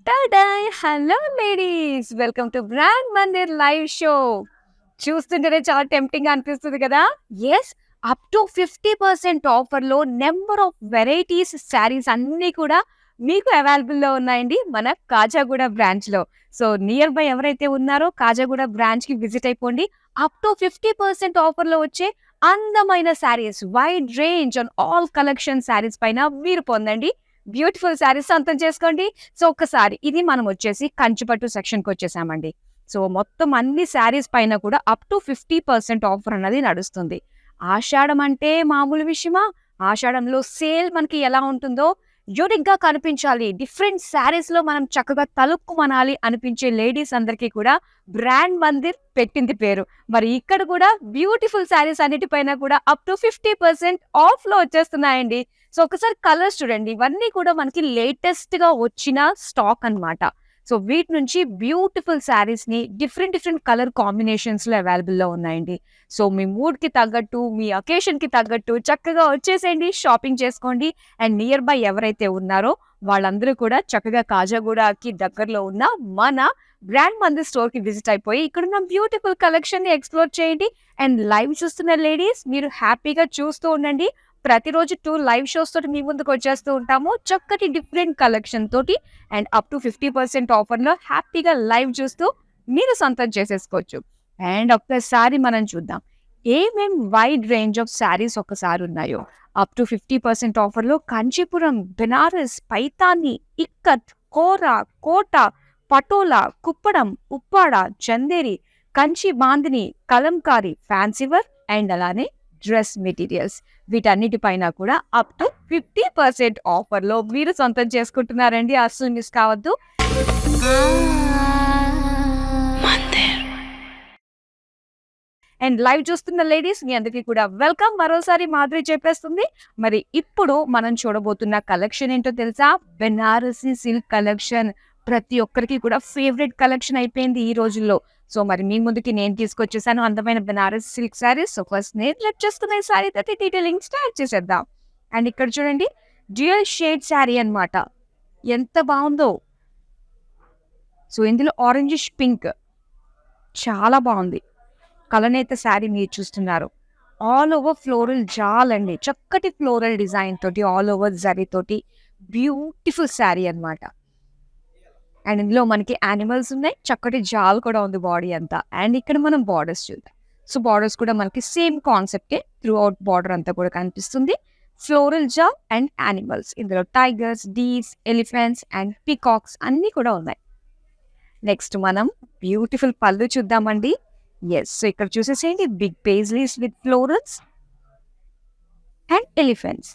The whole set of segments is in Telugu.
టాడాయ్! Hello ladies! Welcome to brand Mandir live show. చూస్తుంటేనే చాలా టెంప్టింగ్‌గా అనిపిస్తుంది కదా! యెస్. అప్ టు 50% ఆఫర్‌లో నంబర్ ఆఫ్ వెరైటీస్ శారీస్ అన్నీ కూడా మీకు అవైలబుల్‌లో ఉన్నాయండి మన కాజాగూడ బ్రాంచ్‌లో. సో, నియర్ బై ఎవరైతే ఉన్నారో కాజాగూడ బ్రాంచ్‌కి విజిట్ అయిపోండి. అప్ టు 50% ఆఫర్‌లో వచ్చే అందమైన saris, wide range on all collection saris పైన మీరు పొందండి. బ్యూటిఫుల్ శారీస్ సొంతం చేసుకోండి. సో, ఒక్కసారి ఇది మనం వచ్చేసి కంచిపట్టు సెక్షన్‌కొచ్చేసామండి. సో, మొత్తం అన్ని శారీస్ పైన కూడా అప్ టు 50% ఆఫర్ అన్నది నడుస్తుంది. ఆషాఢం అంటే మామూలు విషయమా? ఆషాఢంలో సేల్ మనకి ఎలా ఉంటుందో యూనిక్‌గా కనిపించాలి. డిఫరెంట్ శారీస్‌లో మనం చక్కగా తళుక్కుమనాలి అనిపించే లేడీస్ అందరికీ కూడా బ్రాండ్ మందిర్ పెట్టింది పేరు. మరి ఇక్కడ కూడా బ్యూటిఫుల్ శారీస్ అన్నిటిపైన కూడా అప్ టు 50% ఆఫ్‌లో వచ్చేస్తున్నాయండి. సో, ఒకసారి కలర్స్ చూడండి. ఇవన్నీ కూడా మనకి లేటెస్ట్‌గా వచ్చిన స్టాక్ అన్నమాట. సో, వీటి నుంచి బ్యూటిఫుల్ శారీస్‌ని డిఫరెంట్, డిఫరెంట్ కలర్ కాంబినేషన్స్‌లో అవైలబుల్‌లో ఉన్నాయండి. సో, మీ మూడ్‌కి తగ్గట్టు, మీ అకేషన్‌కి తగ్గట్టు చక్కగా వచ్చేసేయండి, షాపింగ్ చేసుకోండి. అండ్ నియర్ బై ఎవరైతే ఉన్నారో వాళ్ళందరూ కూడా చక్కగా కాజాగూడకి దగ్గరలో ఉన్న మన బ్రాండ్ మందిర్ స్టోర్‌కి విజిట్ అయిపోయి ఇక్కడున్న బ్యూటిఫుల్ కలెక్షన్‌ని ఎక్స్‌ప్లోర్ చేయండి. అండ్ లైవ్ చూస్తున్న లేడీస్ మీరు హ్యాపీగా చూస్తూ ఉండండి. ప్రతిరోజు 2 లైవ్ షోస్ తోటి మీ ముందుకొచ్చేస్తూ ఉంటాము. చక్కటి డిఫరెంట్ కలెక్షన్ తోటి అండ్ అప్ టు 50% ఆఫర్‌లో హ్యాపీగా లైవ్ చూస్తూ మీరు సొంతం చేసేసుకోవచ్చు. అండ్ ఒక్కసారి మనం చూద్దాం. ఏమేం వైడ్ రేంజ్ ఆఫ్ శారీస్ ఒక్కసారున్నాయో. అప్ టు 50% ఆఫర్‌లో Kanchipuram, Benaras, Paithani, Ikkat, Kora, Kota, Patola, Kuppadam, Uppada, Chanderi, Kanchi Bandhani, Kalamkari, fancy work and అలానే డ్రెస్ మెటీరియల్స్. వీటన్నిటిపైన కూడా అప్ టు 50% ఆఫర్‌లో మీరు సొంతం చేసుకుంటున్నారండి. అస్సలు మిస్ కావద్దు. అండ్ లైవ్ చూస్తున్న లేడీస్ మీ అందరికీ కూడా వెల్కమ్. మరోసారి మాధురి చెప్పేస్తుంది. మరి ఇప్పుడు మనం చూడబోతున్న కలెక్షన్ ఏంటో తెలుసా? Banarasi silk collection. ప్రతి ఒక్కరికి కూడా ఫేవరెట్ కలెక్షన్ అయిపోయింది ఈ రోజుల్లో. సో, మరి మీ ముందుకి నేను తీసుకొచ్చేసాను అందమైన Banaras silk saris. So, first నేను సెలెక్ట్ చేసుకున్న ఈ శారీ తోటి డీటెయిలింగ్ స్టార్ట్ చేసేద్దాం. అండ్ ఇక్కడ చూడండి డ్యూయల్ షేడ్ శారీ అన్నమాట. ఎంత బావుందో. సో, ఇందులో ఆరెంజిష్ పింక్ చాలా బావుంది. కలనేత శారీ మీరు చూస్తున్నారు. ఆల్ ఓవర్ ఫ్లోరల్ జాల్ అండి. చక్కటి ఫ్లోరల్ డిజైన్ తోటి ఆల్ ఓవర్ జరీ తోటి బ్యూటిఫుల్ శారీ అన్నమాట. అండ్ ఇందులో మనకి యానిమల్స్ ఉన్నాయి. చక్కటి జాల్ కూడా ఉంది బాడీ అంతా. అండ్ ఇక్కడ మనం బార్డర్స్ చూద్దాం. సో, బార్డర్స్ కూడా మనకి సేమ్ కాన్సెప్టే త్రూ ఔట్ బార్డర్ అంతా కూడా కనిపిస్తుంది. Floral jaal and animals. ఇందులో tigers, deers, elephants and peacocks అన్నీ కూడా ఉన్నాయి. నెక్స్ట్ మనం బ్యూటిఫుల్ పళ్ళు చూద్దామండి. యెస్. సో, ఇక్కడ చూసేసేయండి big paisleys with florals and elephants.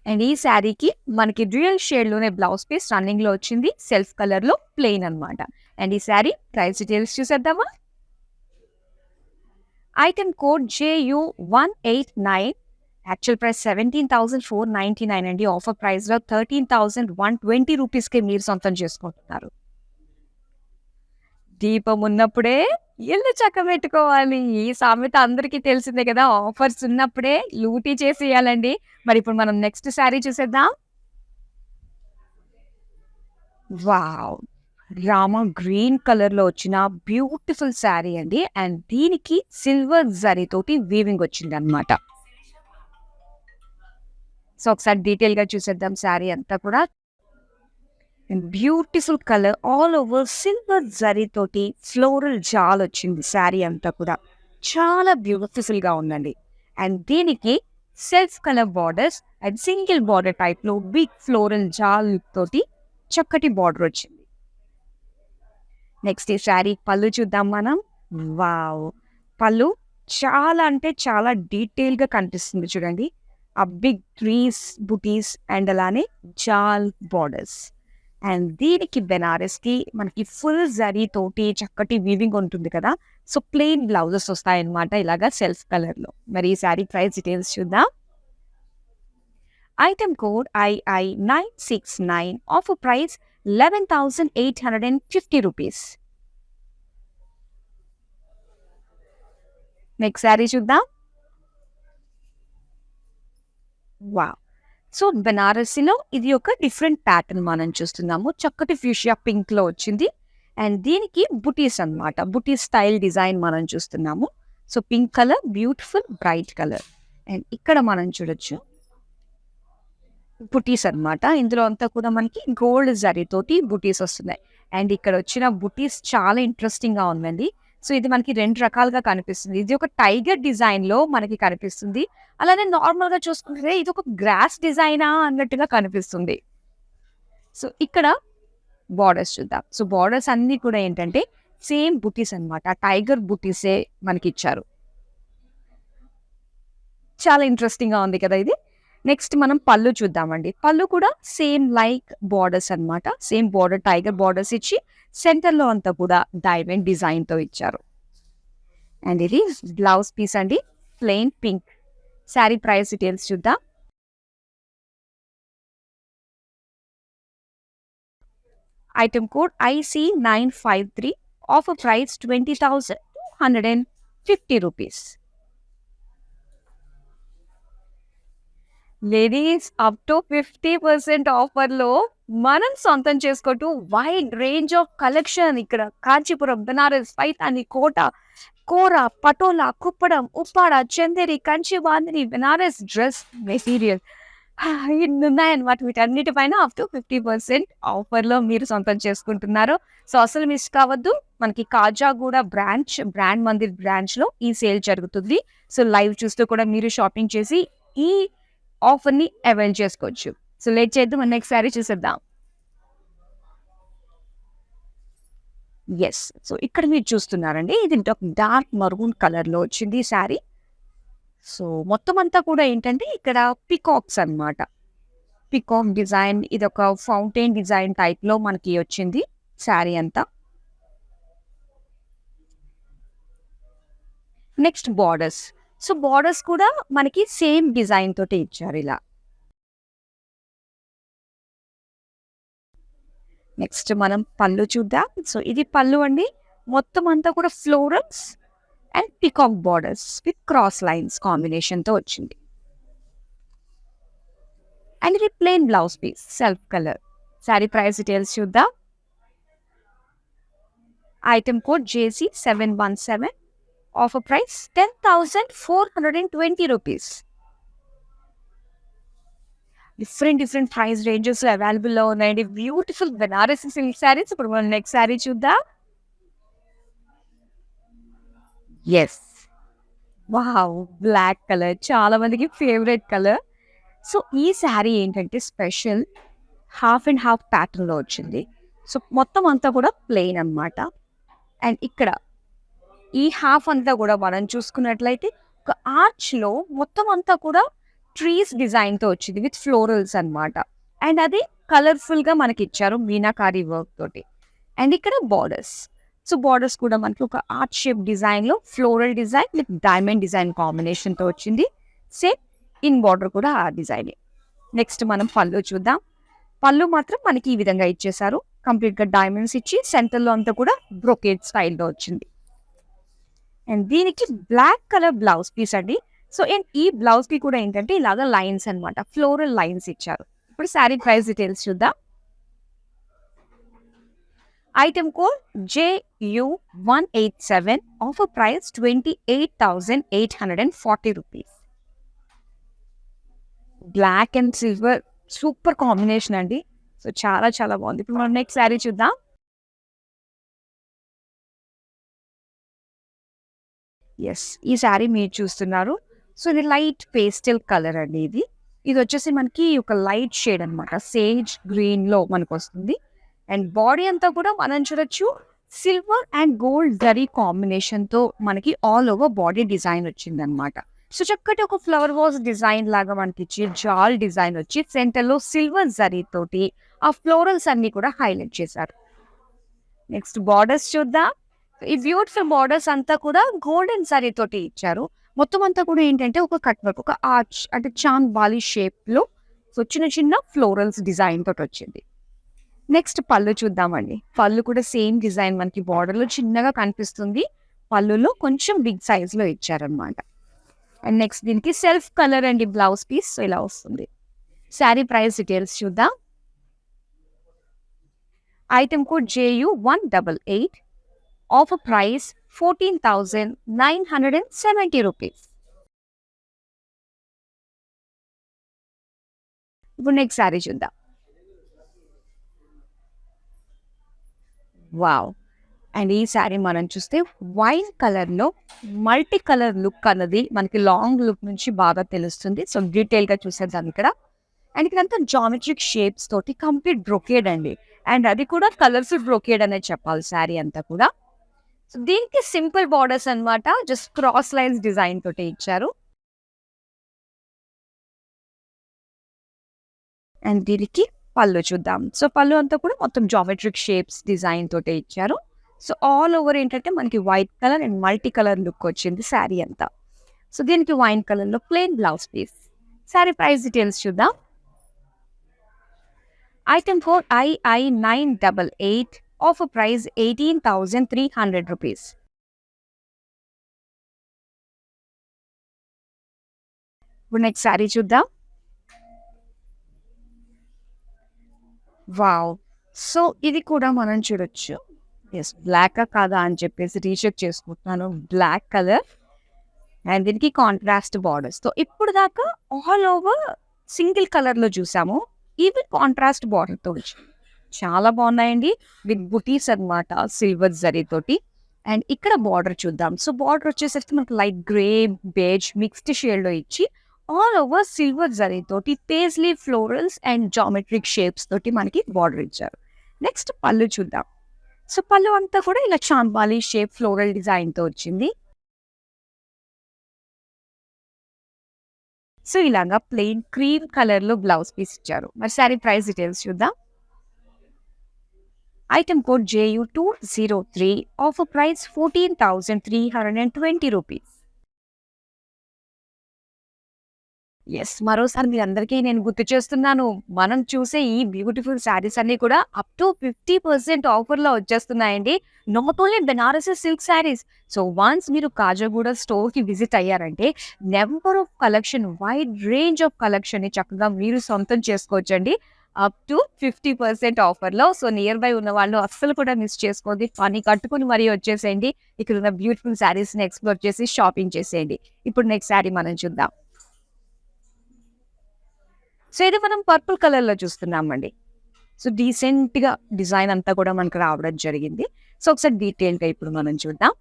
And ఈ శారీకి మనకి డ్యూయల్ షేడ్‌లోనే బ్లౌజ్ పీస్ రన్నింగ్‌లో వచ్చింది. సెల్ఫ్ కలర్‌లో ప్లెయిన్ అన్నమాట. అండ్ ఈ శారీ ప్రైస్ డీటెయిల్స్ చూసేద్దామా? Item code JU189. Actual price 17,499 అండి. ఆఫర్ ప్రైస్‌లో 13,120 రూపీస్‌కే మీరు సొంతం చేసుకుంటున్నారు. దీపం ఉన్నప్పుడే ఇల్లు చక్కబెట్టుకోవాలి. ఈ సామెత అందరికీ తెలిసిందే కదా! ఆఫర్స్ ఉన్నప్పుడే లూటీ చేసేయాలండి. మరి ఇప్పుడు మనం నెక్స్ట్ శారీ చూసేద్దాం. వావ్! రామా గ్రీన్ కలర్‌లో వచ్చిన బ్యూటిఫుల్ శారీ అండి. అండ్ దీనికి సిల్వర్ జరీతోటి వీవింగ్ వచ్చిందనమాట. సో, ఒకసారి డీటెయిల్‌గా చూసేద్దాం శారీ అంతా కూడా. Beautiful colour all over silver జరీతోటి ఫ్లోరల్ జాల్ వచ్చింది శారీ అంతా కూడా. చాలా బ్యూటిఫుల్‌గా ఉందండి. అండ్ దీనికి self colour borders and single border టైప్‌లో బిగ్ ఫ్లోరల్ జాల్ తోటి చక్కటి బార్డర్ వచ్చింది. నెక్స్ట్ ఈ శారీ పళ్ళు చూద్దాం మనం. వావ్! పళ్ళు చాలా అంటే చాలా డీటెయిల్‌గా కనిపిస్తుంది చూడండి. ఆ బిగ్ ట్రీస్, బుటీస్ అండ్ అలానే జాల్ బార్డర్స్. అండ్ దీనికి బెనారస్‌కి మనకి ఫుల్ జరీ తోటి చక్కటి వీవింగ్ ఉంటుంది కదా! సో, ప్లెయిన్ బ్లౌజెస్ వస్తాయన్నమాట ఇలాగా సెల్ఫ్ కలర్‌లో. మరి ఈ శారీ ప్రైస్ డీటెయిల్స్ చూద్దాం. Item code II969. Offer price 11,850 rupees. Next sari చూద్దాం. వావ్! సో బెనారసీలో ఇది ఒక డిఫరెంట్ ప్యాటర్న్ మనం చూస్తున్నాము. చక్కటి ఫ్యూషియా పింక్ లో వచ్చింది. అండ్ దీనికి బుటీస్ అన్నమాట. బుటీస్ స్టైల్ డిజైన్ మనం చూస్తున్నాము. So pink colour, beautiful bright colour. And ఇక్కడ మనం చూడొచ్చు బుటీస్ అన్నమాట. ఇందులో అంతా కూడా మనకి గోల్డ్ జరీ తోటి బుటీస్ వస్తున్నాయి. అండ్ ఇక్కడ వచ్చిన బుటీస్ చాలా ఇంట్రెస్టింగ్ గా ఉందండి. సో ఇది మనకి 2 రకాలుగా కనిపిస్తుంది. ఇది ఒక టైగర్ డిజైన్ లో మనకి కనిపిస్తుంది. అలానే నార్మల్ గా చూసుకుంటే ఇది ఒక గ్రాస్ డిజైనా అన్నట్టుగా కనిపిస్తుంది. సో ఇక్కడ బార్డర్స్ చూద్దాం. సో బార్డర్స్ అన్ని కూడా ఏంటంటే సేమ్ బుటీస్ అన్నమాట. టైగర్ బుటీసే మనకి ఇచ్చారు. చాలా ఇంట్రెస్టింగ్ గా ఉంది కదా ఇది. నెక్స్ట్ మనం పళ్ళు చూద్దామండి. పళ్ళు కూడా సేమ్ లైక్ బార్డర్స్ అన్నమాట. సేమ్ బార్డర్ టైగర్ బార్డర్స్ ఇచ్చి సెంటర్ లో అంతా కూడా డైమండ్ డిజైన్ తో ఇచ్చారు. అండ్ ఇది బ్లౌజ్ పీస్ అండి, plain pink. Sari price details చూద్దాం. Item code IC953. Offer price 20,250 rupees. Ladies up to 50% ఆఫర్లో మనం సొంతం చేసుకుంటూ వైడ్ రేంజ్ ఆఫ్ కలెక్షన్. ఇక్కడ కాంచీపురం, బెనారస్, పైతాని, కోట, కోర, పటోలా, కుప్పడం, ఉప్పాడ, చందేరి, కంచి బాందిని, బెనారస్ డ్రెస్ మెటీరియల్ ఇన్ని ఉన్నాయన్నమాట. వీటన్నిటిపైన అప్ టు 50% ఆఫర్లో మీరు సొంతం చేసుకుంటున్నారు. సో అసలు మిస్ కావద్దు. మనకి కాజాగూడ బ్రాండ్ మందిర్ బ్రాంచ్లో ఈ సేల్ జరుగుతుంది. సో లైవ్ చూస్తూ కూడా మీరు షాపింగ్ చేసి ఈ ఆఫర్ని అవైల్ చేసుకోవచ్చు. సో లేట్ చేద్దాం, మన నెక్స్ట్ శారీ చూసేద్దాం. ఎస్, సో ఇక్కడ మీరు చూస్తున్నారండి, ఇది డార్క్ మరూన్ కలర్లో వచ్చింది ఈ శారీ. సో మొత్తం అంతా కూడా ఏంటంటే ఇక్కడ పికాక్స్ అన్నమాట. పికాక్ డిజైన్, ఇది ఒక ఫౌంటైన్ డిజైన్ టైప్లో మనకి వచ్చింది శారీ అంతా. Next borders. సో బార్డర్స్ కూడా మనకి సేమ్ డిజైన్ తోటి ఇచ్చారు ఇలా. నెక్స్ట్ మనం పళ్ళు చూద్దాం. సో ఇది పళ్ళు అండి. మొత్తం అంతా కూడా florals and peacock borders with cross lines కాంబినేషన్తో వచ్చింది. అండ్ ఇది plain blouse piece, self colour. Sari price details చూద్దాం. Item code JC717. Offer price 10,420 rupees. Different price ranges అవైలబుల్లో ఉన్నాయండి. Beautiful Banarasi silk saris. ఇప్పుడు మనం నెక్స్ట్ శారీ చూద్దాం. ఎస్, వావ్, బ్లాక్ కలర్ చాలా మందికి ఫేవరెట్ కలర్. సో ఈ శారీ ఏంటంటే స్పెషల్ హాఫ్ అండ్ హాఫ్ ప్యాటర్న్లో వచ్చింది. సో మొత్తం అంతా కూడా ప్లెయిన్ అన్నమాట. అండ్ ఇక్కడ ఈ హాఫ్ అంతా కూడా మనం చూసుకున్నట్లయితే ఒక ఆర్చ్లో మొత్తం అంతా కూడా ట్రీస్ డిజైన్తో వచ్చింది విత్ ఫ్లోరల్స్ అన్నమాట. అండ్ అది కలర్ఫుల్గా మనకి ఇచ్చారు మీనాకారి వర్క్ తోటి. అండ్ ఇక్కడ బార్డర్స్. సో బార్డర్స్ కూడా మనకి ఒక ఆర్ట్ షేప్ డిజైన్లో floral design with diamond design కాంబినేషన్తో వచ్చింది. సేమ్ ఇన్ బార్డర్ కూడా ఆ డిజైనే. నెక్స్ట్ మనం పళ్ళు చూద్దాం. పళ్ళు మాత్రం మనకి ఈ విధంగా ఇచ్చేసారు. కంప్లీట్గా డైమండ్స్ ఇచ్చి సెంటర్లో అంతా కూడా బ్రొకేట్ స్టైల్లో వచ్చింది. అండ్ దీనికి బ్లాక్ కలర్ బ్లౌజ్ పీస్ అండి. సో ఈ బ్లౌజ్ కి కూడా ఏంటంటే ఇలాగా లైన్స్ అన్నమాట, ఫ్లోరల్ లైన్స్ ఇచ్చారు. ఇప్పుడు శారీ ప్రైస్ డీటెయిల్స్ చూద్దాం. Item code JU187. Offer price 28,840 rupees. Black and silver super combination అండి. సో చాలా బాగుంది. ఇప్పుడు మనం నెక్స్ట్ శారీ చూద్దాం. ఎస్, ఈ శారీ మీరు చూస్తున్నారు. సో ఇది లైట్ పేస్టల్ కలర్ అండి. ఇది వచ్చేసి మనకి ఒక లైట్ షేడ్ అనమాట, సేజ్ గ్రీన్ లో మనకు వస్తుంది. అండ్ బాడీ అంతా కూడా మనం చూడొచ్చు silver and gold zari combination తో మనకి ఆల్ ఓవర్ బాడీ డిజైన్ వచ్చింది అనమాట. సో చక్కటి ఒక ఫ్లవర్ వాజ్ డిజైన్ లాగా మనకి ఇచ్చి జాల్ డిజైన్ వచ్చి సెంటర్ లో సిల్వర్ జరీ తోటి ఆ ఫ్లోరల్స్ అన్ని కూడా హైలైట్ చేశారు. నెక్స్ట్ బార్డర్స్ చూద్దాం. ఈ బ్యూటిఫుల్ బార్డర్స్ అంతా కూడా గోల్డెన్ సారీ తోటి ఇచ్చారు. మొత్తం అంతా కూడా ఏంటంటే ఒక కట్ వర్క్, ఒక ఆర్చ్ అంటే చాంద్ బాలి షేప్ లో సో చిన్న ఫ్లోరల్స్ డిజైన్ తోటి వచ్చింది. నెక్స్ట్ పళ్ళు చూద్దామండి. పళ్ళు కూడా సేమ్ డిజైన్ మనకి బార్డర్ లో చిన్నగా కనిపిస్తుంది. పళ్ళులో కొంచెం బిగ్ సైజ్ లో ఇచ్చారనమాట. అండ్ నెక్స్ట్ దీనికి సెల్ఫ్ కలర్ అండి బ్లౌజ్ పీస్. సో ఇలా వస్తుంది. శారీ ప్రైస్ డీటెయిల్స్ చూద్దాం. Item code JU188. Offer price 14,970 rupees. ఇప్పుడు నెక్స్ట్ శారీ చూద్దాం. వావ్! అండ్ ఈ శారీ మనం చూస్తే వైన్ కలర్‌లో మల్టీ కలర్ లుక్ అన్నది మనకి లాంగ్ లుక్ నుంచి బాగా తెలుస్తుంది. సో, డీటెయిల్‌గా చూసేద్దాం ఇక్కడ. అండ్ ఇక్కడంతా జామెట్రిక్ షేప్స్ తోటి కంప్లీట్ బ్రొకేడ్ అండి. అండ్ అది కూడా కలర్ఫుల్ బ్రొకేడ్ అనే చెప్పాలి శారీ అంతా కూడా. సో, దీనికి సింపుల్ బోర్డర్స్ అన్నమాట. జస్ట్ క్రాస్ లైన్స్ డిజైన్ తోటి ఇచ్చారు. అండ్ దీనికి పళ్ళు చూద్దాం. సో, పళ్ళు అంతా కూడా మొత్తం జామెట్రిక్ షేప్స్ డిజైన్ తోటే ఇచ్చారు. సో, ఆల్ ఓవర్ ఏంటంటే మనకి white colour and multi colour look వచ్చింది శారీ అంతా. సో, దీనికి వైన్ కలర్‌లో plain blouse piece. Sari price details చూద్దాం. Item code II988. Offer price 18,300 rupees. ఇప్పుడు నెక్స్ట్ శారీ చూద్దాం. వావ్! సో, ఇది కూడా మనం చూడొచ్చు. యెస్, బ్లాకా కాదా అని చెప్పేసి రీచెక్ చేసుకుంటున్నాను. బ్లాక్ కలర్ అండ్ దీనికి కాంట్రాస్ట్ బార్డర్స్. సో, ఇప్పుడు దాకా ఆల్ ఓవర్ సింగిల్ కలర్‌లో చూసాము. ఇవి కాంట్రాస్ట్ బార్డర్‌తో వచ్చాయి. చాలా బాగున్నాయండి. విత్ బుటీస్ అన్నమాట సిల్వర్ జరీతోటి. అండ్ ఇక్కడ బార్డర్ చూద్దాం. సో, బార్డర్ వచ్చేసరికి మనకు లైట్ గ్రే, బేజ్ మిక్స్డ్ షేడ్‌లో ఇచ్చి ఆల్ ఓవర్ సిల్వర్ జరీతోటి paisley florals and geometric shapes తోటి మనకి బార్డర్ ఇచ్చారు. నెక్స్ట్ పళ్ళు చూద్దాం. సో, పళ్ళు అంతా కూడా ఇలా చాంబాలి షేప్ ఫ్లోరల్ డిజైన్‌తో వచ్చింది. సో, ఇలాగా ప్లెయిన్ క్రీమ్ కలర్‌లో బ్లౌజ్ పీస్ ఇచ్చారు. మరి శారీ ప్రైస్ డీటెయిల్స్ చూద్దాం. Item code JU203. Offer price 14,320 rupees. Yes, మరోసారి మీరందరికీ నేను గుర్తు చేస్తున్నాను. మనం చూసే ఈ బ్యూటిఫుల్ శారీస్ అన్నీ కూడా అప్ టు 50% ఆఫర్‌లో వచ్చేస్తున్నాయండి. Not only Banarasi silk saris. So, once మీరు కాజాగూడ స్టోర్‌కి విజిట్ అయ్యారంటే number of collection, wide range of కలెక్షన్‌ని చక్కగా మీరు సొంతం చేసుకోవచ్చండి. అప్ టు 50% ఆఫర్‌లో. సో, నియర్ బై ఉన్నవాళ్ళు అస్సలు కూడా మిస్ చేసుకోవద్దు. పని కట్టుకొని మరీ వచ్చేసేయండి. ఇక్కడున్న బ్యూటిఫుల్ శారీస్‌ని ఎక్స్‌ప్లోర్ చేసి షాపింగ్ చేసేయండి. ఇప్పుడు నెక్స్ట్ శారీ మనం చూద్దాం. సో, ఇది మనం పర్పుల్ కలర్‌లో చూస్తున్నామండి. సో, డీసెంట్‌గా డిజైన్ అంతా కూడా మనకు రావడం జరిగింది. సో, ఒకసారి డీటెయిల్‌గా ఇప్పుడు మనం చూద్దాం.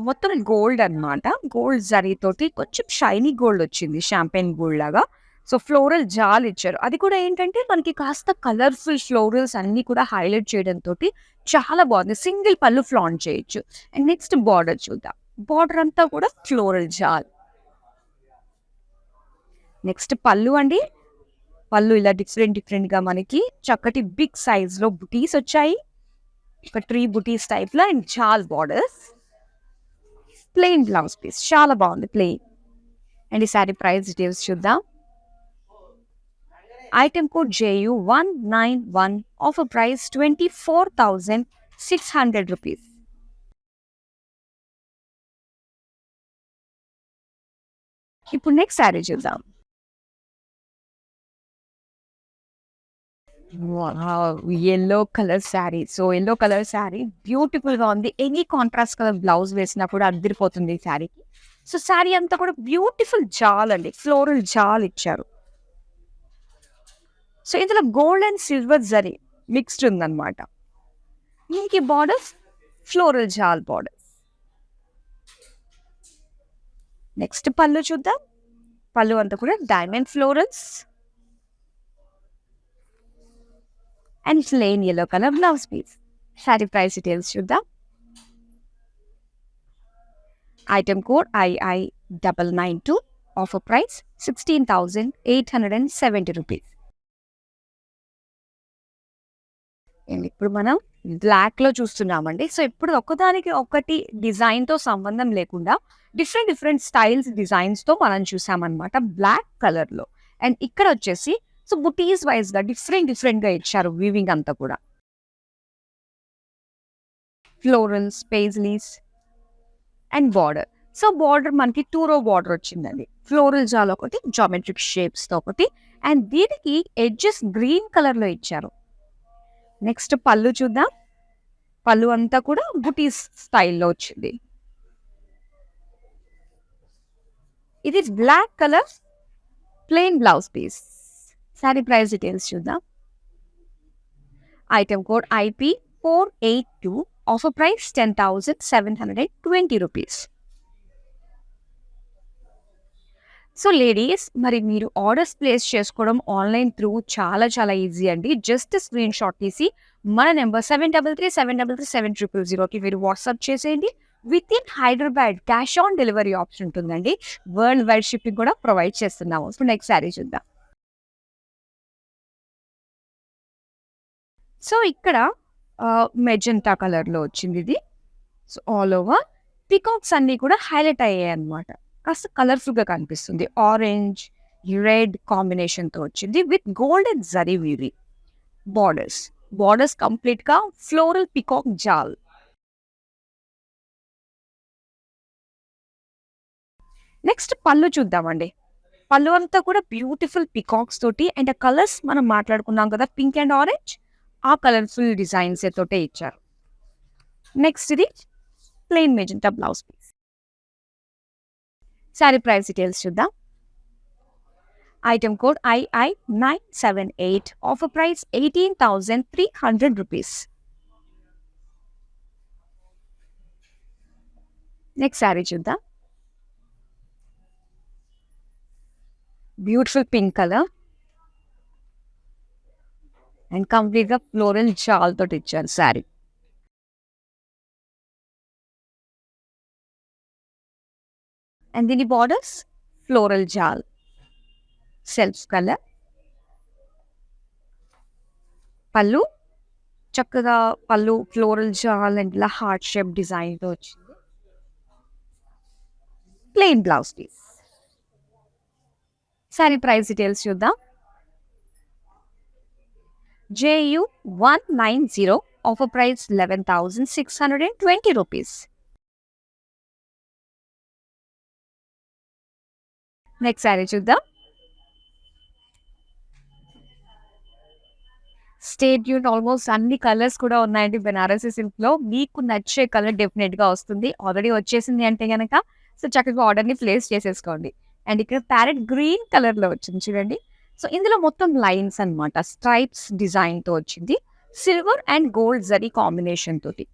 మొత్తం గోల్డ్ అన్నమాట. గోల్డ్ జరీతోటి కొంచెం షైనీ గోల్డ్ వచ్చింది. షాంపెయిన్ గోల్డ్ లాగా. సో, ఫ్లోరల్ జాల్ ఇచ్చారు. అది కూడా ఏంటంటే మనకి కాస్త కలర్‌ఫుల్ ఫ్లోరల్స్ అన్నీ కూడా హైలైట్ చేయడంతోటి చాలా బాగుంది. సింగిల్ పళ్ళు ఫ్లాంట్ చేయొచ్చు. అండ్ నెక్స్ట్ బార్డర్ చూద్దాం. బార్డర్ అంతా కూడా ఫ్లోరల్ జాల్. నెక్స్ట్ పళ్ళు అండి. పళ్ళు ఇలా డిఫరెంట్‌గా మనకి చక్కటి బిగ్ సైజ్‌లో బుటీస్ వచ్చాయి. ఒక 3 బుటీస్ టైప్‌లో అండ్ జాల్ బార్డర్స్. Plain blouse piece. చాలా బాగుంది ప్లెయిన్. అండ్ ఈ శారీ ప్రైస్ డీటెయిల్స్ చూద్దాం. Item code JU191. Offer price 24,600 rupees. ఇప్పుడు నెక్స్ట్ శారీ చూద్దాం. Wow! Yellow colour sari. So, yellow colour sari బ్యూటిఫుల్‌గా ఉంది. ఎనీ కాంట్రాస్ట్ కలర్ బ్లౌజ్ వేసినా కూడా అద్దిరిపోతుంది ఈ శారీకి. సో, శారీ అంతా కూడా బ్యూటిఫుల్ జాల్ అండి. ఫ్లోరల్ జాల్ ఇచ్చారు. సో, ఇందులో gold and silver zari mixed ఉందన్నమాట. దీనికి borders floral jaal border. Next పళ్ళు చూద్దాం. పళ్ళు అంతా కూడా diamond florals and plain yellow colour blouse piece. Sari price details చూద్దాం. Item code II992. Offer price 16,870 rupees. And ఇప్పుడు మనం బ్లాక్‌లో చూస్తున్నామండి. సో, ఇప్పుడు ఒక్కదానికి ఒకటి డిజైన్‌తో సంబంధం లేకుండా డిఫరెంట్ స్టైల్స్, డిజైన్స్‌తో మనం చూసామన్నమాట బ్లాక్ కలర్‌లో. అండ్ ఇక్కడ వచ్చేసి సో, బుటీస్ వైస్‌గా డిఫరెంట్‌గా ఇచ్చారు వీవింగ్ అంతా కూడా. Florals, paisleys and border. So border మనకి 2 రో బార్డర్ వచ్చిందండి. ఫ్లోరల్ జాల్ ఒకటి, జామెట్రిక్ షేప్స్‌తో ఒకటి అండ్ దీనికి ఎడ్జెస్ గ్రీన్ కలర్‌లో ఇచ్చారు. నెక్స్ట్ పళ్ళు చూద్దాం. పళ్ళు అంతా కూడా బుటీస్ స్టైల్‌లో వచ్చింది. ఇది black colour plain blouse piece. Sari price details చూద్దాం. Item code IP482. Offer price 10,720 rupees. So ladies, మరి మీరు ఆర్డర్స్ ప్లేస్ చేసుకోవడం ఆన్లైన్ త్రూ చాలా చాలా ఈజీ అండి. జస్ట్ స్క్రీన్ షాట్ తీసి మన నెంబర్ 7337337000కి మీరు వాట్సాప్ చేసేయండి. With in Hyderabad cash on delivery option ఉంటుందండి. వరల్డ్ వైడ్ షిప్పింగ్ కూడా ప్రొవైడ్ చేస్తున్నాము. సో నెక్స్ట్ శారీ చూద్దాం. సో ఇక్కడ మెజెంటా కలర్‌లో వచ్చింది ఇది. సో ఆల్ ఓవర్ పీకాక్స్ అన్నీ కూడా హైలైట్ అయ్యాయి అన్నమాట. కాస్త కలర్‌ఫుల్‌గా కనిపిస్తుంది. ఆరెంజ్, రెడ్ కాంబినేషన్‌తో వచ్చింది with golden zari weaving. Borders కంప్లీట్‌గా floral peacock jaal. Next pallu చూద్దామండి. పళ్ళు అంతా కూడా బ్యూటిఫుల్ పీకాక్స్ తోటి అండ్ ఆ కలర్స్ మనం మాట్లాడుకున్నాం కదా, పింక్ అండ్ ఆరెంజ్. ఆ కలర్ఫుల్ డిజైన్స్ తోటే ఇచ్చారు. నెక్స్ట్ ఇది plain magenta blouse piece. Sari price details చూద్దాం. Item code II978. Offer price 18,300 rupees. Next sari చూద్దాం. బ్యూటిఫుల్ పింక్ కలర్ అండ్ కంప్లీట్‌గా ఫ్లోరల్ జాల్ తోటి ఇచ్చారు శారీ. అండ్ దీని బార్డర్స్ ఫ్లోరల్ జాల్, సెల్ఫ్ కలర్. పళ్ళు చక్కగా పళ్ళు ఫ్లోరల్ జాల్ అండ్ ఇలా హార్ట్ షేప్ డిజైన్‌తో వచ్చింది. Plain blouse piece. Sari price details చూద్దాం. JU190. Offer price 11,620 rupees. Next sari చూద్దాం. స్టేట్ ట్యూన్, ఆల్మోస్ట్ అన్ని కలర్స్ కూడా ఉన్నాయండి బెనారసీ సిల్క్‌లో. మీకు నచ్చే కలర్ డెఫినెట్‌గా వస్తుంది. ఆల్రెడీ వచ్చేసింది అంటే గనక సో చక్కగా ఆర్డర్‌ని ప్లేస్ చేసేసుకోండి. అండ్ ఇక్కడ ప్యారెట్ గ్రీన్ కలర్‌లో వచ్చింది చూడండి. సో ఇందులో మొత్తం లైన్స్ అన్నమాట. స్ట్రైప్స్ డిజైన్‌తో వచ్చింది. Silver and gold zari combination తోటి.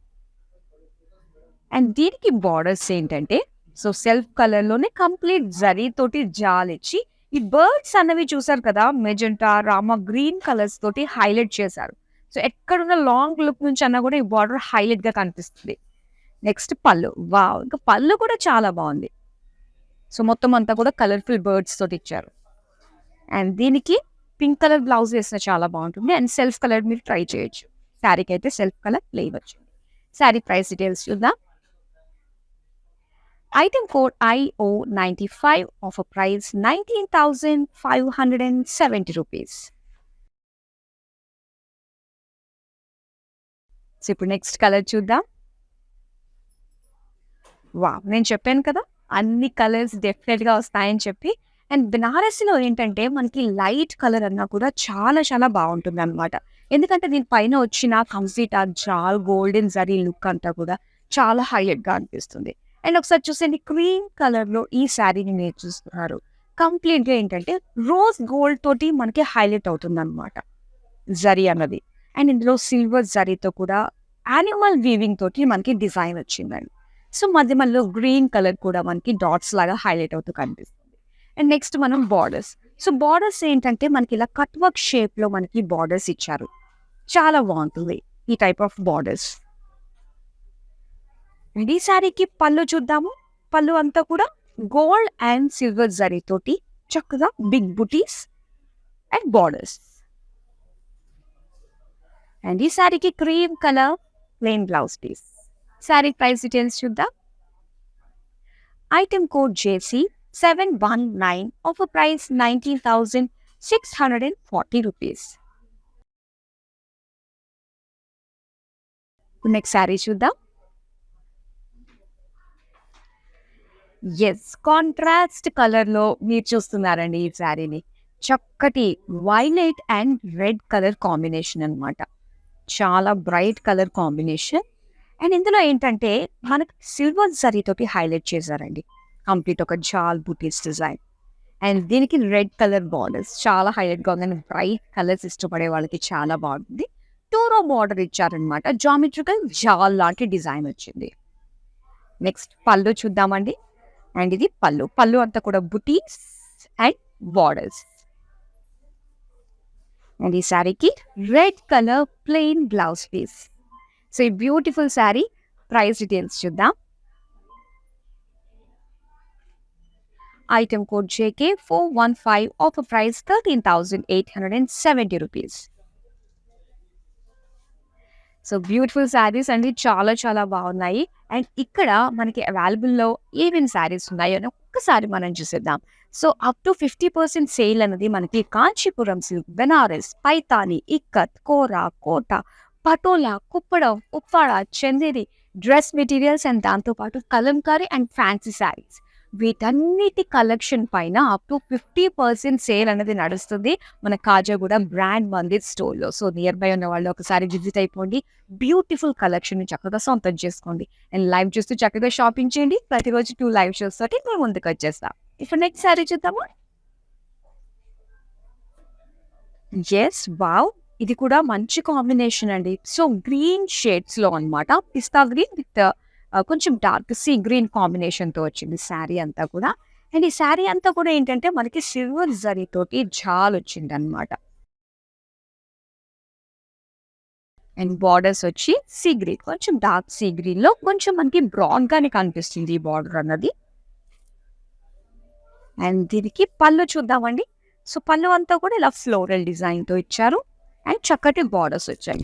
అండ్ దీనికి బార్డర్స్ ఏంటంటే సో సెల్ఫ్ కలర్‌లోనే కంప్లీట్ జరీ తోటి జాలిచ్చి ఈ బర్డ్స్ అన్నవి చూసారు కదా, మెజెంటా, రామా గ్రీన్ కలర్స్ తోటి హైలైట్ చేశారు. సో ఎక్కడున్న లాంగ్ లుక్ నుంచి అన్నా కూడా ఈ బార్డర్ హైలైట్‌గా కనిపిస్తుంది. నెక్స్ట్ పళ్ళు. వావ్! ఇంకా పళ్ళు కూడా చాలా బాగుంది. సో మొత్తం అంతా కూడా కలర్‌ఫుల్ బర్డ్స్ తోటి ఇచ్చారు. అండ్ దీనికి పింక్ కలర్ బ్లౌజ్ వేసినా చాలా బాగుంటుంది. అండ్ సెల్ఫ్ కలర్ మీరు ట్రై చేయొచ్చు. శారీకి అయితే సెల్ఫ్ కలర్ ప్లెయిన్ వచ్చింది. శారీ ప్రైస్ డీటెయిల్స్ చూద్దాం. Item code IO95. Offer price 19,570 rupees. So ఇప్పుడు నెక్స్ట్ కలర్ చూద్దాం. వావ్! నేను చెప్పాను కదా, అన్ని కలర్స్ డెఫినెట్‌గా వస్తాయని చెప్పి. అండ్ బెనారసీలో ఏంటంటే మనకి లైట్ కలర్ అన్నా కూడా చాలా చాలా బాగుంటుందన్నమాట. ఎందుకంటే దీని పైన వచ్చిన కంప్లీట్ ఆ జాల్ గోల్డెన్ జరీ లుక్ అంతా కూడా చాలా హైలైట్‌గా అనిపిస్తుంది. అండ్ ఒకసారి చూసేయండి, క్రీమ్ కలర్‌లో ఈ శారీని మీరు చూస్తున్నారు. కంప్లీట్‌గా ఏంటంటే రోజ్ గోల్డ్ తోటి మనకి హైలైట్ అవుతుందన్నమాట జరీ అన్నది. అండ్ ఇందులో సిల్వర్ జరీతో కూడా యానిమల్ వీవింగ్ తోటి మనకి డిజైన్ వచ్చిందండి. సో మధ్య మధ్యలో గ్రీన్ కలర్ కూడా మనకి డాట్స్ లాగా హైలైట్ అవుతూ కనిపిస్తుంది. అండ్ నెక్స్ట్ మనం బార్డర్స్. సో బార్డర్స్ ఏంటంటే మనకి ఇలా కట్ వర్క్ షేప్‌లో మనకి బార్డర్స్ ఇచ్చారు. చాలా బాగుంటుంది ఈ టైప్ ఆఫ్ బార్డర్స్. అండ్ ఈ శారీకి పళ్ళు చూద్దాము. పళ్ళు అంతా కూడా గోల్డ్ అండ్ సిల్వర్ జరీ తోటి చక్కగా big buttis and borders. And ఈ శారీకి cream colour plain blouse piece. Sari price details చూద్దాం. Item code JC719. Offer price 19,640 rupees. Next sari చూద్దాం. యెస్. కాంట్రాస్ట్ కలర్‌లో మీరు చూస్తున్నారండి ఈ శారీని. చక్కటి violet and red colour combination అన్నమాట. చాలా బ్రైట్ కలర్ కాంబినేషన్. అండ్ ఇందులో ఏంటంటే మనకి సిల్వర్ జరీతోటి హైలైట్ చేశారండి. కంప్లీట్ ఒక జాల్ బూటీస్ డిజైన్. అండ్ దీనికి రెడ్ కలర్ బార్డర్స్ చాలా హైలైట్‌గా ఉందండి. బ్రైట్ కలర్స్ ఇష్టపడే వాళ్ళకి చాలా బాగుంది. 2 రో బార్డర్ ఇచ్చారనమాట. జామెట్రికల్ జాల్ లాంటి డిజైన్ వచ్చింది. నెక్స్ట్ పళ్ళు చూద్దామండి. అండ్ ఇది పళ్ళు. పళ్ళు అంతా కూడా బుటీస్ అండ్ బార్డర్స్. అండ్ ఈ శారీకి red colour plain blouse piece. So ఈ బ్యూటిఫుల్ శారీ ప్రైస్ డీటెయిల్స్ చూద్దాం. Item code JK 415 offer price 13,870 rupees. So beautiful saris అండి. చాలా చాలా బాగున్నాయి. అండ్ ఇక్కడ మనకి అవైలబుల్‌లో ఏమేమి శారీస్ ఉన్నాయో అని ఒక్కసారి మనం చూసేద్దాం. సో అప్ టు 50% సేల్ అనేది మనకి Kanchipuram silk, Banaras, Paithani, Ikkat, Kora, Kota, Patola, Kuppadam, Uppada, Chanderi dress materials and దాంతో పాటు కలంకారీ అండ్ ఫ్యాన్సీ శారీస్ వీటన్నిటి కలెక్షన్ పైన అప్ టు 50% సేల్ అనేది నడుస్తుంది మన కాజాగూడ బ్రాండ్ మందిర్ స్టోర్‌లో. సో నియర్ బై ఉన్న వాళ్ళు ఒకసారి విజిట్ అయిపోండి. బ్యూటిఫుల్ కలెక్షన్‌ని చక్కగా సొంతం చేసుకోండి. అండ్ లైవ్ చూస్తూ చక్కగా షాపింగ్ చేయండి. ప్రతిరోజు 2 లైవ్ షోస్ తోటి మేము ముందుకొచ్చేస్తాం. ఇప్పుడు నెక్స్ట్ శారీ చూద్దామా? యెస్. వావ్! ఇది కూడా మంచి కాంబినేషన్ అండి. సో గ్రీన్ షేడ్స్‌లో అన్నమాట. పిస్తా గ్రీన్ విత్ కొంచెం డార్క్ సీ గ్రీన్ కాంబినేషన్‌తో వచ్చింది శారీ అంతా కూడా. అండ్ ఈ శారీ అంతా కూడా ఏంటంటే మనకి సిల్వర్ జరీతోటి జాల్ వచ్చిందన్నమాట. అండ్ బార్డర్స్ వచ్చి సీ గ్రీన్, కొంచెం డార్క్ సీ గ్రీన్‌లో కొంచెం మనకి బ్రాడ్‌గానే కనిపిస్తుంది ఈ బార్డర్ అన్నది. అండ్ దీనికి పళ్ళు చూద్దామండి. సో పళ్ళు అంతా కూడా ఇలా ఫ్లోరల్ డిజైన్‌తో ఇచ్చారు. అండ్ చక్కటి బార్డర్స్ వచ్చాయి.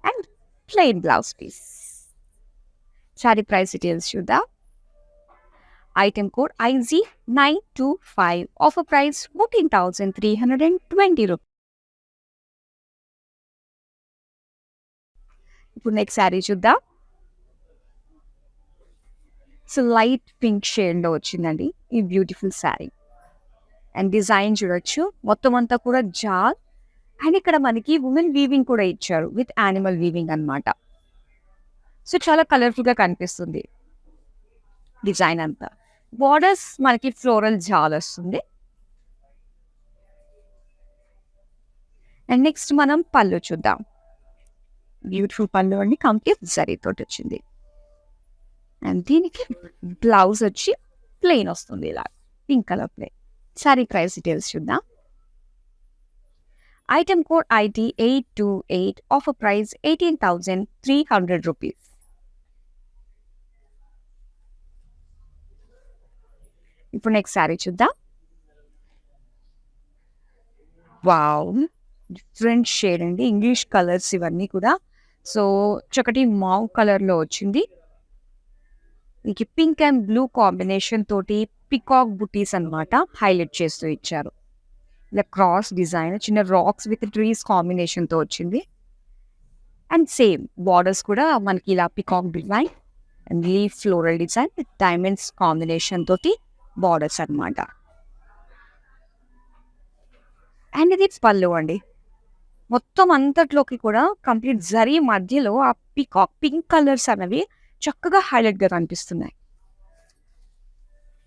And plain blouse piece. Sari price details చూద్దాం. Item code IZ925 offer price 14,320 rupees. ఇప్పుడు నెక్స్ట్ శారీ చూద్దాం. సో లైట్ పింక్ షేడ్‌లో వచ్చిందండి ఈ బ్యూటిఫుల్ శారీ. అండ్ డిజైన్ చూడొచ్చు. మొత్తం అంతా కూడా జాల్ అండ్ ఇక్కడ మనకి వుమెన్ వీవింగ్ కూడా ఇచ్చారు విత్ యానిమల్ వీవింగ్ అన్నమాట. సో చాలా కలర్‌ఫుల్‌గా కనిపిస్తుంది డిజైన్ అంతా. బార్డర్స్ మనకి ఫ్లోరల్ జాల్ వస్తుంది. అండ్ నెక్స్ట్ మనం పళ్ళు చూద్దాం. బ్యూటిఫుల్ పళ్ళు అండి. కంప్లీట్ జరీతోటి వచ్చింది. అండ్ దీనికి బ్లౌజ్ వచ్చి ప్లెయిన్ వస్తుంది ఇలా pink colour plain. Sari price details చూద్దాం. Item code IT828 offer price 18,300 rupees. ఇప్పుడు నెక్స్ట్ శారీ చూద్దాం. వావ్! డిఫరెంట్ షేడ్ అండి. ఇంగ్లీష్ కలర్స్ ఇవన్నీ కూడా. సో చక్కటి మావ్ కలర్‌లో వచ్చింది. మీకు పింక్ అండ్ బ్లూ కాంబినేషన్ తోటి పికాక్ బుటీస్ అన్నమాట హైలైట్ చేస్తూ ఇచ్చారు. ఇలా క్రాస్ డిజైన్ చిన్న రాక్స్ విత్ ట్రీస్ కాంబినేషన్‌తో వచ్చింది. అండ్ సేమ్ బార్డర్స్ కూడా మనకి ఇలా peacock design and leaf floral design with diamonds combination తోటి బార్డర్స్ అన్నమాట. అండ్ ఇది పళ్ళు అండి. మొత్తం అంతట్లోకి కూడా కంప్లీట్ జరీ మధ్యలో ఆ పికాక్ పింక్ కలర్స్ అనేవి చక్కగా హైలైట్‌గా కనిపిస్తున్నాయి.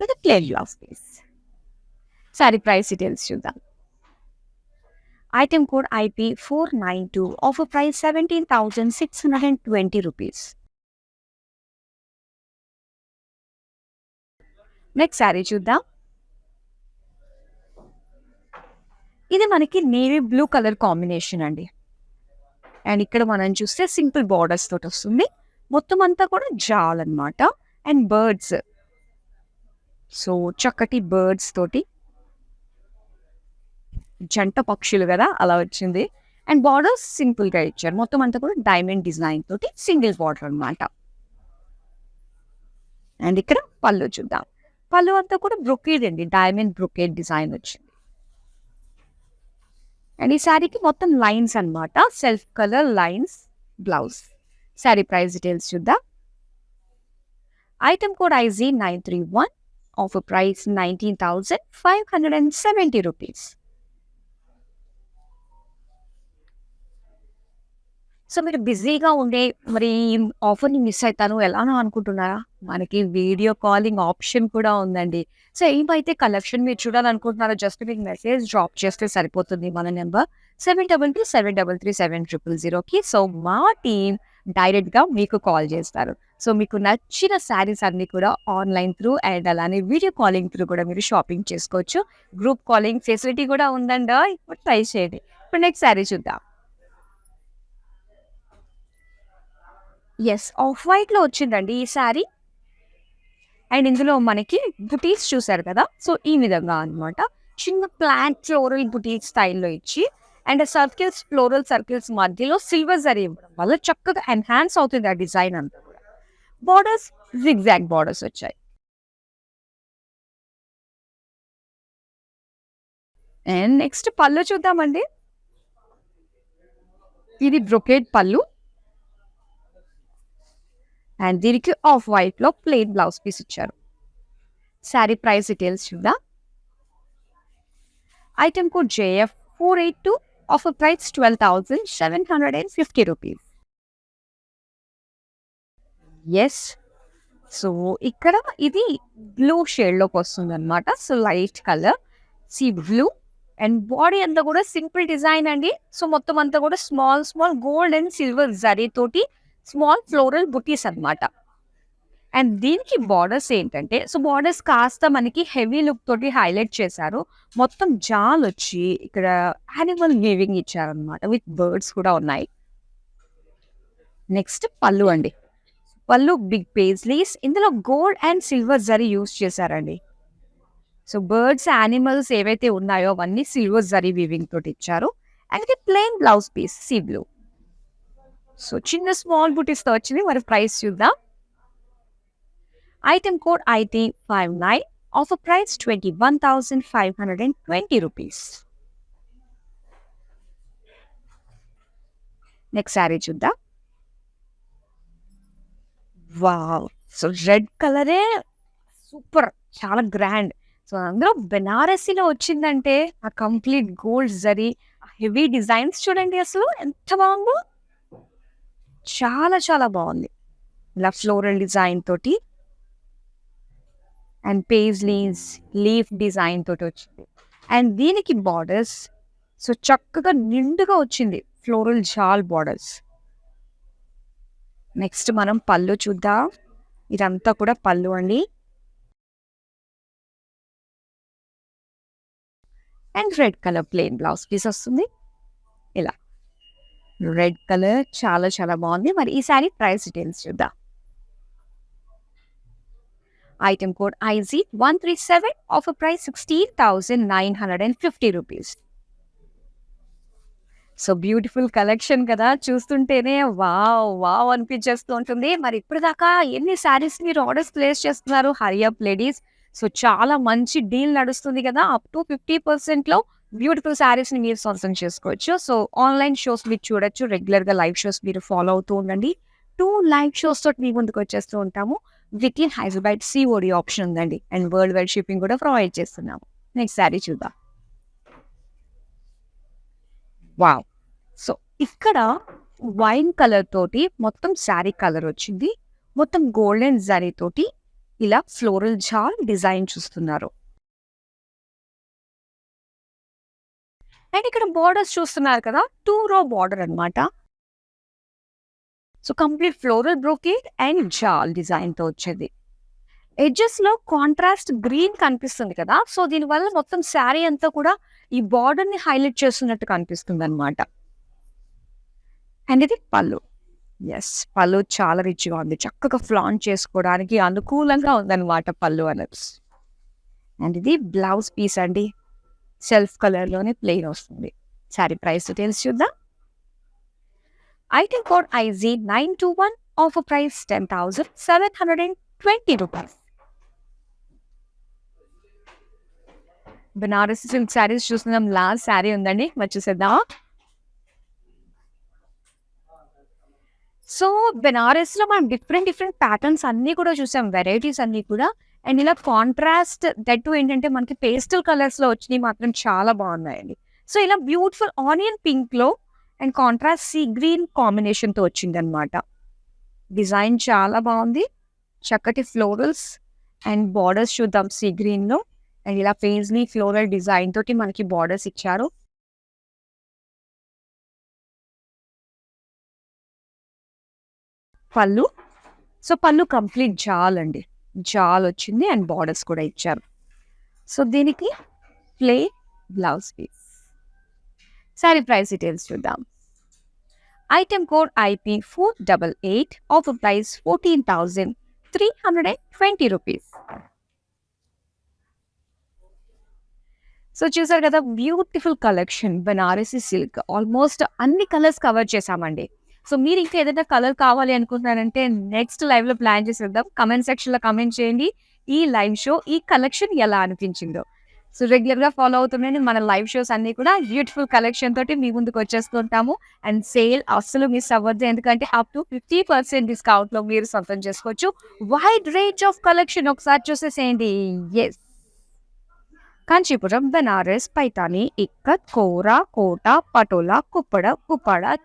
With plain blouse piece. Sari price details చూద్దాం. Item code IP492 offer price 17,620 rupees. Next sari చూద్దాం. ఇది మనకి నేవీ బ్లూ కలర్ కాంబినేషన్ అండి. అండ్ ఇక్కడ మనం చూస్తే సింపుల్ బార్డర్స్ తోటి వస్తుంది. మొత్తం అంతా కూడా జాల్ అన్నమాట. And birds. సో చక్కటి బర్డ్స్ తోటి జంట పక్షులు కదా అలా వచ్చింది. అండ్ బార్డర్స్ సింపుల్‌గా ఇచ్చారు. మొత్తం అంతా కూడా డైమండ్ డిజైన్ తోటి సింగిల్ బార్డర్ అన్నమాట. అండ్ ఇక్కడ పళ్ళు చూద్దాం. పళ్ళు అంతా కూడా బ్రొకేడ్ అండి. డైమండ్ బ్రొకేడ్ డిజైన్ వచ్చింది. అండ్ ఈ శారీకి మొత్తం లైన్స్ అన్నమాట. Self colour lines blouse. Sari price details చూద్దాం. Item code IZ931 offer price 19,570 rupees. So మీరు బిజీగా ఉండే మరి ఈ ఆఫర్‌ని మిస్ అయితాను ఎలానో అనుకుంటున్నారా? మనకి వీడియో కాలింగ్ ఆప్షన్ కూడా ఉందండి. సో ఏమైతే కలెక్షన్ మీరు చూడాలనుకుంటున్నారో జస్ట్ మీకు మెసేజ్ డ్రాప్ చేస్తే సరిపోతుంది మన నంబర్ 7227337000కి. సో మా టీమ్ డైరెక్ట్‌గా మీకు కాల్ చేస్తారు. సో మీకు నచ్చిన శారీస్ అన్నీ కూడా ఆన్‌లైన్ త్రూ అండ్ అలానే వీడియో కాలింగ్ త్రూ కూడా మీరు షాపింగ్ చేసుకోవచ్చు. గ్రూప్ కాలింగ్ ఫెసిలిటీ కూడా ఉందండోయ్! ట్రై చేయండి. ఇప్పుడు నెక్స్ట్ శారీ చూద్దాం. యెస్. ఆఫ్ వైట్‌లో వచ్చిందండి ఈ శారీ. అండ్ ఇందులో మనకి బుటీస్ చూసారు కదా! సో, ఈ విధంగా అనమాట. చిన్న ప్లాంట్ ఫ్లోరల్ బుటీక్ స్టైల్‌లో ఇచ్చి అండ్ సర్కిల్స్, ఫ్లోరల్ సర్కిల్స్ మధ్యలో సిల్వర్ జరీ ఇవ్వడం వల్ల చక్కగా ఎన్హాన్స్ అవుతుంది ఆ డిజైన్ అంతా కూడా. బోర్డర్స్ జిగ్‌జాగ్ బోర్డర్స్ వచ్చాయి. అండ్ నెక్స్ట్ పళ్ళు చూద్దామండి. ఇది బ్రొకేడ్ పళ్ళు. అండ్ దీనికి ఆఫ్ వైట్‌లో ప్లెయిన్ బ్లౌజ్ పీస్ ఇచ్చారు. శారీ ప్రైస్ డీటెయిల్స్ చూద్దాం. Item code JF 482 offer price 12,750 rupees. Yes. So, ఇక్కడ ఇది బ్లూ షేడ్‌లోకి వస్తుందన్నమాట. So, light colour sea blue and body అంతా కూడా సింపుల్ డిజైన్ అండి. సో, మొత్తం అంతా కూడా small small gold and silver zari తోటి స్మాల్ ఫ్లోరల్ బుటీస్ అన్నమాట. అండ్ దీనికి బార్డర్స్ ఏంటంటే సో, బార్డర్స్ కాస్త మనకి హెవీ లుక్ తోటి హైలైట్ చేశారు. మొత్తం జాలొచ్చి ఇక్కడ యానిమల్ వీవింగ్ ఇచ్చారన్నమాట. విత్ బర్డ్స్ కూడా ఉన్నాయి. నెక్స్ట్ పళ్ళు అండి. పళ్ళు బిగ్ పేజ్లీస్. ఇందులో gold and silver zari use చేశారండి. సో, బర్డ్స్, యానిమల్స్ ఏవైతే ఉన్నాయో అవన్నీ సిల్వర్ జరీ వీవింగ్ తోటి ఇచ్చారు. అండ్ ఇది plain blouse piece sea blue. So, చిన్న స్మాల్ బుటీస్‌తో వచ్చింది. మరి ప్రైస్ చూద్దాం. Item code IT59 offer price 21,520 rupees. Next sari చూద్దాం. వావ్! సో, రెడ్ కలరే సూపర్ చాలా గ్రాండ్. సో, అందులో బెనారసీలో వచ్చిందంటే ఆ complete gold zari, heavy designs చూడండి అసలు ఎంత బాగుందో. చాలా చాలా బాగుంది. ఇలా ఫ్లోరల్ డిజైన్ తోటి అండ్ పేజ్లీస్, లీఫ్ డిజైన్ తోటి వచ్చింది. అండ్ దీనికి బార్డర్స్ సో, చక్కగా నిండుగా వచ్చింది ఫ్లోరల్ జాల్ బార్డర్స్. నెక్స్ట్ మనం పళ్ళు చూద్దాం. ఇదంతా కూడా పళ్ళు అండి. And red colour plain blouse piece వస్తుంది. ఇలా రెడ్ కలర్ చాలా చాలా బాగుంది. మరి ఈ శారీ ప్రైస్ డీటెయిల్స్ చూద్దాం. Item code IZ137 offer price 16,950 rupees. So, beautiful collection కదా! చూస్తుంటేనే వావ్! వావ్! అనిపించేస్తూ ఉంటుంది. మరి ఇప్పటిదాకా ఎన్ని శారీస్ మీరు ఆర్డర్స్ ప్లేస్ చేస్తున్నారు? Hurry up ladies. సో, చాలా మంచి డీల్ నడుస్తుంది కదా! అప్ టు 50%లో బ్యూటిఫుల్ శారీస్‌ని మీరు సొంతం చేసుకోవచ్చు. సో, ఆన్‌లైన్ షోస్ మీరు చూడొచ్చు. రెగ్యులర్‌గా లైవ్ షోస్ మీరు ఫాలో అవుతూ ఉండండి. 2 లైవ్ షోస్ తోటి మీ ముందుకు వచ్చేస్తూ ఉంటాము. With in Hyderabad COD option ఉందండి. అండ్ వరల్డ్ వైడ్ షిప్పింగ్ కూడా ప్రొవైడ్ చేస్తున్నాము. నెక్స్ట్ శారీ చూద్దాం. వావ్! సో, ఇక్కడ వైన్ కలర్ తోటి మొత్తం శారీ కలర్ వచ్చింది. మొత్తం గోల్డెన్ జరీ తోటి ఇలా ఫ్లోరల్ జాల్ డిజైన్ చూస్తున్నారు. అండ్ ఇక్కడ బోర్డర్స్ చూస్తున్నారు కదా! 2 రో బోర్డర్ అన్నమాట. So, complete floral brocade and jaal డిజైన్‌తో వచ్చేది. ఎడ్జెస్‌లో కాంట్రాస్ట్ గ్రీన్ కనిపిస్తుంది కదా! సో, దీనివల్ల మొత్తం శారీ అంతా కూడా ఈ బోర్డర్‌ని హైలైట్ చేస్తున్నట్టు కనిపిస్తుందన్నమాట. అండ్ ఇది పళ్ళు. యెస్. పళ్ళు చాలా రిచ్‌గా ఉంది. చక్కగా ఫ్లాంట్ చేసుకోవడానికి అనుకూలంగా ఉందన్నమాట పళ్ళు అనేది. అండ్ ఇది బ్లౌజ్ పీస్ అండి. సెల్ఫ్ కలర్‌లోనే ప్లెయిన్ వస్తుంది. శారీ ప్రైస్ డీటెయిల్స్ చూద్దాం. Item code IZ921 offer price 10,720 rupees. Banarasi silk saris చూస్తున్నాం. లాస్ట్ శారీ ఉందండి. మరి చూసేద్దామా? సో, బెనారస్‌లో మనం డిఫరెంట్ డిఫరెంట్ ప్యాటర్న్స్ అన్నీ కూడా చూసాం. వెరైటీస్ అన్నీ కూడా. అండ్ ఇలా కాంట్రాస్ట్ దట్టు ఏంటంటే మనకి పేస్టల్ కలర్స్‌లో వచ్చినయి మాత్రం చాలా బాగున్నాయండి. సో, ఇలా బ్యూటిఫుల్ ఆనియన్ పింక్‌లో అండ్ కాంట్రాస్ట్ సీ గ్రీన్ కాంబినేషన్‌తో వచ్చిందనమాట. డిజైన్ చాలా బాగుంది. చక్కటి ఫ్లోరల్స్ అండ్ బార్డర్స్ చూద్దాం సీ గ్రీన్‌లో. అండ్ ఇలా పేజ్లీ ఫ్లోరల్ డిజైన్ తోటి మనకి బార్డర్స్ ఇచ్చారు. పళ్ళు. సో, పళ్ళు కంప్లీట్ జాల్ అండి. జాల్ వచ్చింది అండ్ బార్డర్స్ కూడా ఇచ్చారు. సో, దీనికి plain blouse piece. Sari price details చూద్దాం. Item code IP488, offer price 14,320 rupees. So, చూసారు కదా beautiful collection Banarasi silk. Almost అన్ని కలర్స్ కవర్ చేశామండి. సో, మీరు ఇంకా ఏదైనా కలర్ కావాలి అనుకుంటున్నారంటే నెక్స్ట్ లైవ్‌లో ప్లాన్ చేసేద్దాం. కామెంట్ సెక్షన్‌లో కామెంట్ చేయండి. ఈ లైవ్ షో, ఈ కలెక్షన్ ఎలా అనిపించిందో. సో, రెగ్యులర్‌గా ఫాలో అవుతుండండి. మన లైవ్ షోస్ అన్నీ కూడా బ్యూటిఫుల్ కలెక్షన్ తోటి మీ ముందుకు వచ్చేస్తుంటాము. అండ్ సేల్ అస్సలు మిస్ అవ్వద్దు. ఎందుకంటే అప్ టు 50% డిస్కౌంట్‌లో మీరు సొంతం చేసుకోవచ్చు. వైడ్ రేంజ్ ఆఫ్ కలెక్షన్ ఒకసారి చూసేసేయండి. Yes. Kanchipuram, Banaras, Paithani, Ikkat, Kora, Kota, Patola, Kuppada,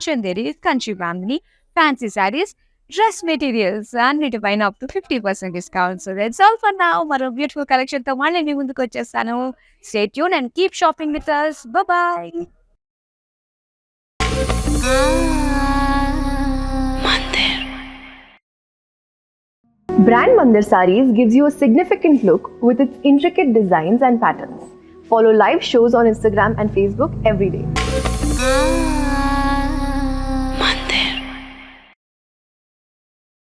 Chanderi, Kanchi Bandhani, fancy saris, dress materials అన్నిటిపైన up to 50% discount. So that's all for now. మరో బ్యూటిఫుల్ కలెక్షన్‌తో మళ్ళీ మీ ముందుకు వచ్చేస్తాను. Stay tune and keep shopping with us. Bye-bye. Brand Mandir Sarees gives you a significant look with its intricate designs and patterns. Follow live shows on Instagram and Facebook every day.